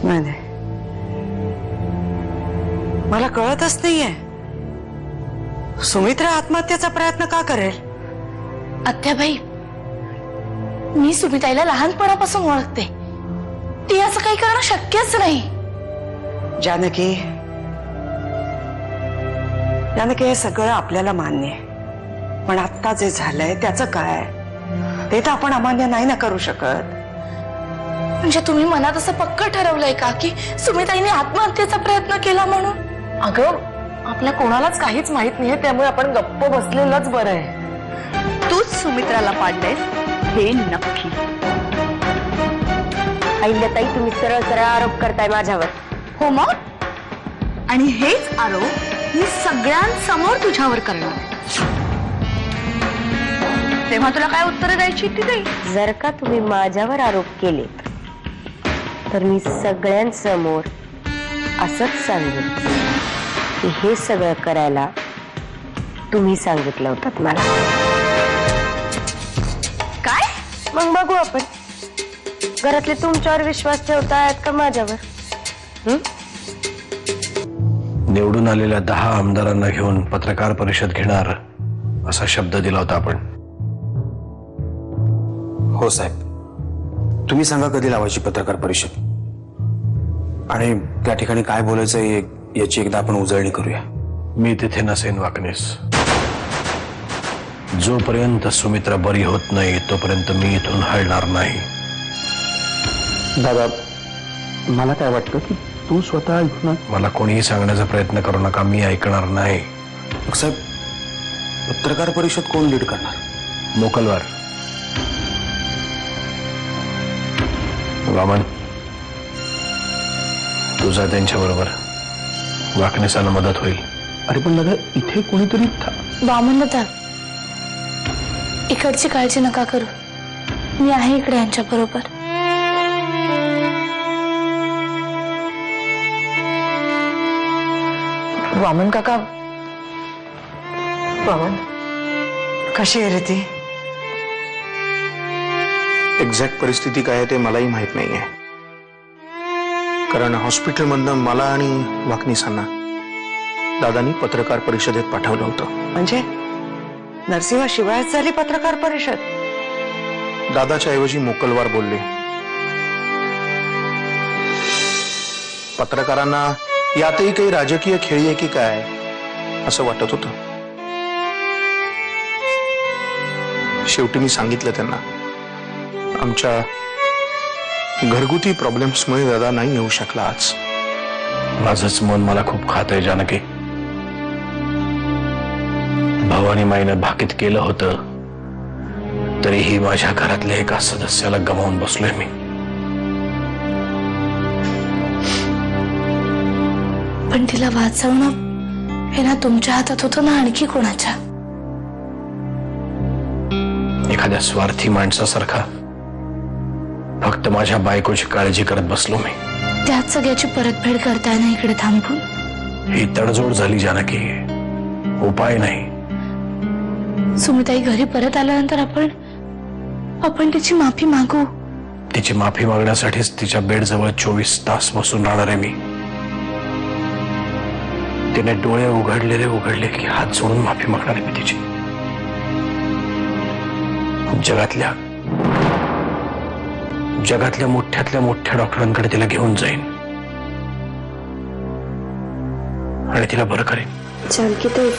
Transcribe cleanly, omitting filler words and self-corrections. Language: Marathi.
नाही, मला कळतच नाहीये सुमित्रा आत्महत्येचा प्रयत्न का करेल. आत्याबाई, मी सुमिताईला लहानपणापासून ओळखते. ती असं काही करणं शक्यच नाही. जानकी, हे सगळं आपल्याला मान्य आहे, पण आता जे झालंय त्याचं काय ते तर आपण अमान्य नाही ना करू शकत. म्हणजे तुम्ही मनात असं पक्क ठरवलंय का की सुमिताईने आत्महत्येचा प्रयत्न केला म्हणून? अगं, आपल्या कोणालाच काहीच माहित नाहीये, त्यामुळे आपण गप्प बसलेलंच बरं आहे. तूच सुमित्राला पाडलेस हे नक्की. अहिल्याताई, तुम्ही सरळ सरळ आरोप करताय माझ्यावर. हो मग, आणि हेच आरोप मी सगळ्यांसमोर तुझ्यावर करणार. तेव्हा तुला काय उत्तर द्यायची ती दे. जर का तुम्ही माझ्यावर आरोप केलेत तर मी सगळ्यांसमोर असंच सांगेन की हे सगळं करायला तुम्ही सांगितलं होतं मला. काय? मग बघू आपण, घरातले तुमच्यावर विश्वास ठेवतायत का माझ्यावर? निवडून आलेल्या 10 आमदारांना घेऊन पत्रकार परिषद घेणार असा शब्द दिला होता आपण. हो साहेब, तुम्ही सांगा कधी लावायची पत्रकार परिषद आणि त्या ठिकाणी काय बोलायचं याची एकदा आपण उजळणी करूया. मी तिथे नसेन वाकणेस. जोपर्यंत सुमित्रा बरी होत नाही तोपर्यंत मी इथून हलणार नाही. दादा, मला काय वाटतं की तू स्वतः ऐकून मला कोणीही सांगण्याचा प्रयत्न करू नका, मी ऐकणार नाही. साहेब, पत्रकार परिषद कोण लीड करणार? मोकलवार. वामन, तुझा त्यांच्या बरोबर वाकणेसांना मदत होईल. अरे पण दादा, इथे कोणीतरी वामन दादा, इकडची काळजी नका करू, मी आहे इकडे यांच्या बरोबर. वामन काका, वामन कशी आहे रे ती? एक्झॅक्ट परिस्थिती काय आहे ते मलाही माहित नाहीये, कारण हॉस्पिटलमधनं मला आणि वाकणीसांना दादांनी पत्रकार परिषदेत पाठवलं होतं. म्हणजे नरसिंह शिवायच झाली पत्रकार परिषद? दादाच्या ऐवजी मोकलवार बोलले. पत्रकारांना यातही काही राजकीय खेळी आहे की काय असं वाटत होतं. शेवटी मी सांगितलं त्यांना, आमच्या घरगुती प्रॉब्लेम्समुळे दादा नाही येऊ शकला आज. माझंच मन मला खूप खात आहे जानकी. भवानी माईनं भाकीत केलं होतं तरीही माझ्या घरातल्या एका सदस्याला गमावून बसलोय मी. पण तिला वाचवणं हे ना तुमच्या हातात होतं ना आणखी कोणाच्या? एखाद्या स्वार्थी माणसासारखा फक्त माझ्या बायकोची काळजी करत बसलो मी. त्याच सगळ्याची परतफेड करताय ना इकडे थांबून? ही तडजोड झाली जानकी, उपाय नाही. सुमिताई घरी परत आल्यानंतर आपण तिची माफी मागू. तिची माफी मागण्यासाठीच तिच्या बेडजवळ 24 तास बसून राहणार आहे मी. तिने डोळे उघडले की हात जोडून माफी मागणार आहे मी तिची. जगातल्या मोठ्यातल्या मोठ्या डॉक्टरांकडे तिला घेऊन जाईन आणि तिला बरं करेन. जानकी ताई,